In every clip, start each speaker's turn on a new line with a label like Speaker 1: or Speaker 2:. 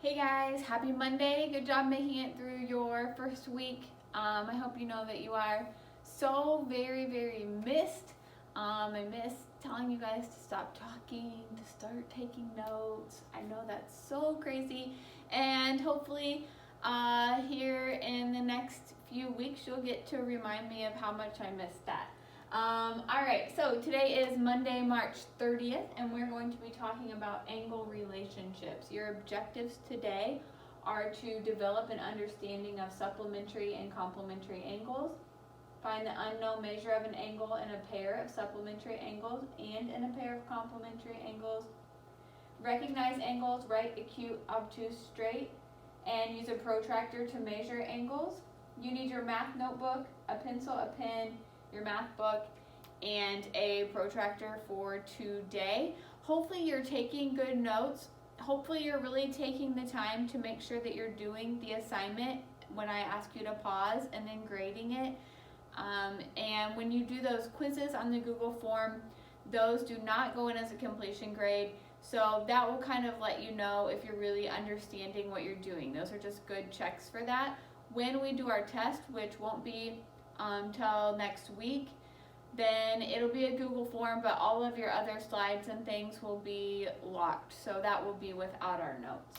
Speaker 1: Hey guys, happy Monday. Good job making it through your first week. I hope you know that you are so very missed. I miss telling you guys to stop talking, to start taking notes. I know that's so crazy. And hopefully here in the next few weeks, you'll get to remind me of how much I missed that. Alright, so today is Monday, March 30th, and we're going to be talking about angle relationships. Your objectives today are to develop an understanding of supplementary and complementary angles, find the unknown measure of an angle in a pair of supplementary angles and in a pair of complementary angles, recognize angles, right, acute, obtuse, straight, and use a protractor to measure angles. You need your math notebook, a pencil, a pen, your math book, and a protractor for today. Hopefully you're taking good notes. Hopefully you're really taking the time to make sure that you're doing the assignment when I ask you to pause and then grading it. And when you do those quizzes on the Google form, those do not go in as a completion grade. So that will kind of let you know if you're really understanding what you're doing. Those are just good checks for that. When we do our test, which won't be till next week, then it'll be a Google form, but all of your other slides and things will be locked. So that will be without our notes.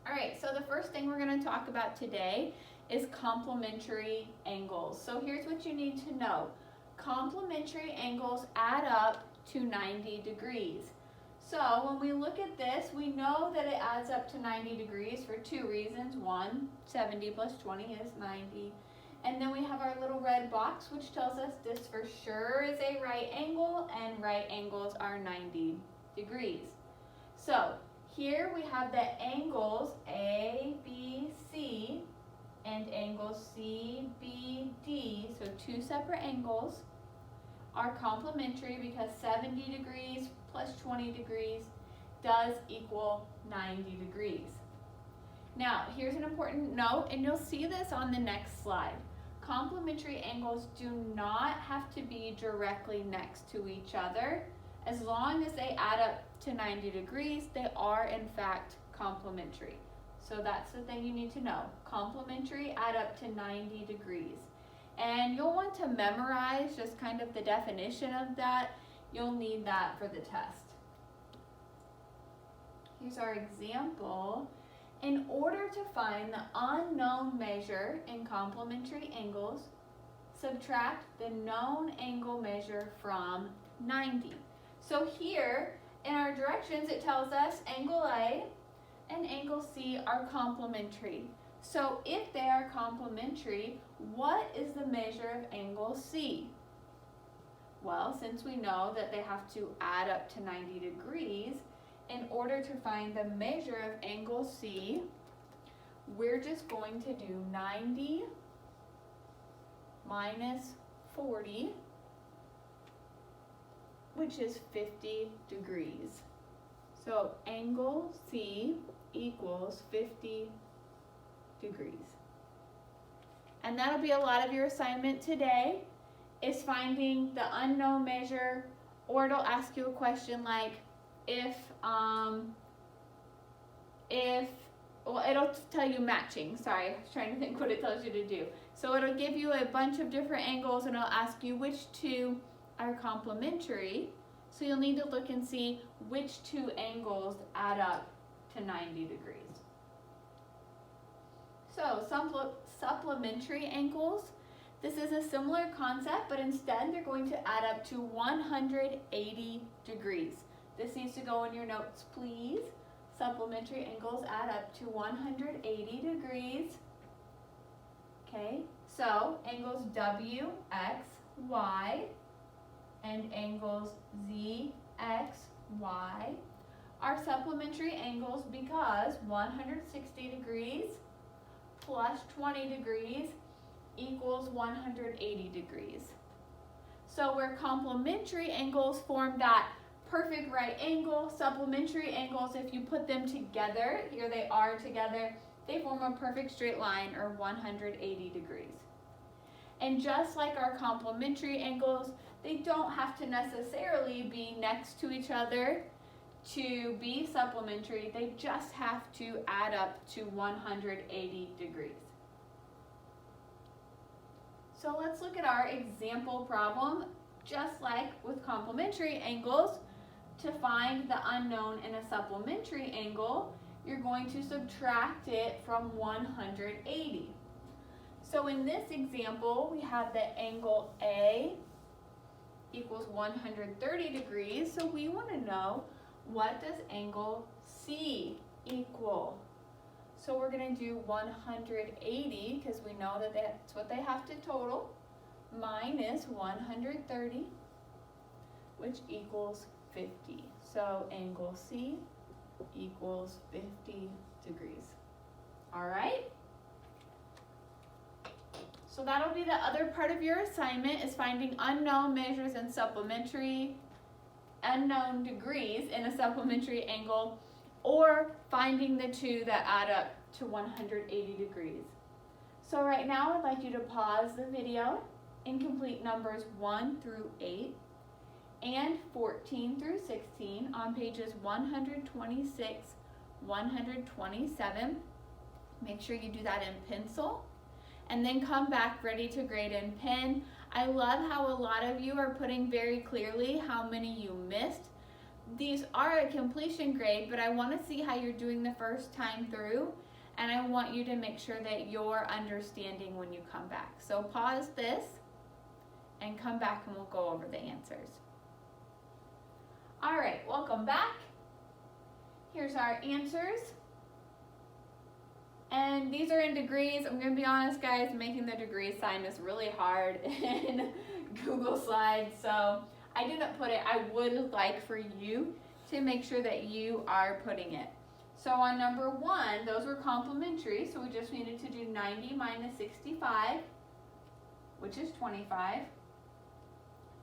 Speaker 1: All right, so the first thing we're going to talk about today is complementary angles. So here's what you need to know. Complementary angles add up to 90 degrees. So when we look at this, we know that it adds up to 90 degrees for two reasons. One, 70 plus 20 is 90. And then we have our little red box, which tells us this for sure is a right angle, and right angles are 90 degrees. So here we have the angles ABC and angle CBD, so two separate angles, are complementary because 70 degrees plus 20 degrees does equal 90 degrees. Now, here's an important note, and you'll see this on the next slide. Complementary angles do not have to be directly next to each other. As long as they add up to 90 degrees, they are in fact complementary. So that's the thing you need to know. Complementary add up to 90 degrees. And you'll want to memorize just kind of the definition of that. You'll need that for the test. Here's our example. In order to find the unknown measure in complementary angles, subtract the known angle measure from 90. So here in our directions it tells us angle A and angle C are complementary. So if they are complementary, what is the measure of angle C? Well, since we know that they have to add up to 90 degrees, in order to find the measure of angle C, we're just going to do 90 minus 40, which is 50 degrees. So angle C equals 50 degrees. And that'll be a lot of your assignment today, is finding the unknown measure, or it'll ask you a question like, well, it'll tell you matching. Sorry, I was trying to think what it tells you to do. So it'll give you a bunch of different angles and it'll ask you which two are complementary. So you'll need to look and see which two angles add up to 90 degrees. So supplementary angles, this is a similar concept, but instead they're going to add up to 180 degrees. This needs to go in your notes, please. Supplementary angles add up to 180 degrees. Okay, so angles WXY and angles ZXY are supplementary angles because 160 degrees plus 20 degrees equals 180 degrees. So where complementary angles form that perfect right angle, supplementary angles, if you put them together, here they are together, they form a perfect straight line, or 180 degrees. And just like our complementary angles, they don't have to necessarily be next to each other to be supplementary, they just have to add up to 180 degrees. So let's look at our example problem. Just like with complementary angles, to find the unknown in a supplementary angle, you're going to subtract it from 180. So in this example, we have that angle A equals 130 degrees. So we want to know, what does angle C equal? So we're going to do 180, because we know that that's what they have to total, minus 130, which equals 50. So angle C equals 50 degrees. All right? So that'll be the other part of your assignment, is finding unknown measures in unknown degrees in a supplementary angle, or finding the two that add up to 180 degrees. So right now I'd like you to pause the video and complete numbers 1 through 8 and 14 through 16 on pages 126, 127. Make sure you do that in pencil, and then come back ready to grade in pen. I love how a lot of you are putting very clearly how many you missed. These are a completion grade, but I want to see how you're doing the first time through, and I want you to make sure that you're understanding when you come back. So pause this and come back and we'll go over the answers. All right, welcome back. Here's our answers. And these are in degrees. I'm going to be honest, guys, making the degree sign is really hard in Google Slides, so I didn't put it. I would like for you to make sure that you are putting it. So on number 1, those were complementary, so we just needed to do 90 minus 65, which is 25.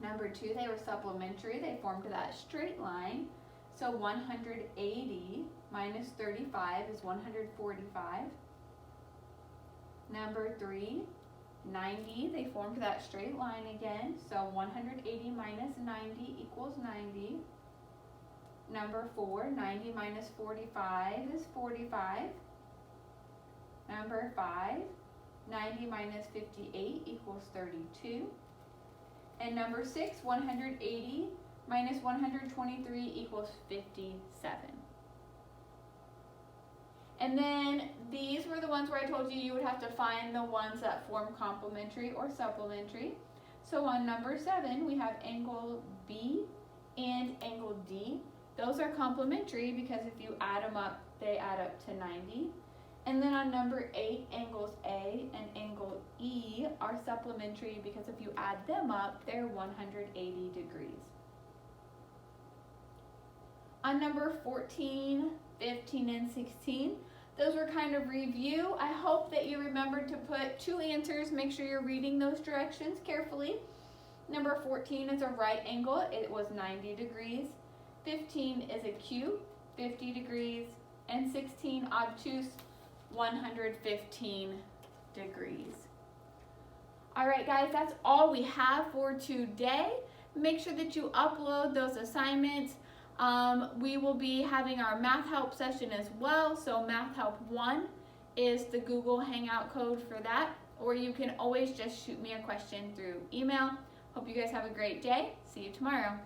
Speaker 1: Number 2, they were supplementary. They formed that straight line. So 180 minus 35 is 145. Number 3, 90, they formed that straight line again. So 180 minus 90 equals 90. Number 4, 90 minus 45 is 45. Number 5, 90 minus 58 equals 32. And number 6, 180 minus 123 equals 57. And then these were the ones where I told you you would have to find the ones that form complementary or supplementary. So on number 7, we have angle B and angle D. Those are complementary because if you add them up, they add up to 90. And then on number 8, angles A and angle E are supplementary because if you add them up, they're 180 degrees. On number 14, 15, and 16, those were kind of review. I hope that you remembered to put 2 answers. Make sure you're reading those directions carefully. Number 14 is a right angle. It was 90 degrees. 15 is acute, 50 degrees. And 16, obtuse, 115 degrees. All right, guys, that's all we have for today. Make sure that you upload those assignments. We will be having our math help session as well. So math help 1 is the Google Hangout code for that, or you can always just shoot me a question through email. Hope you guys have a great day. See you tomorrow.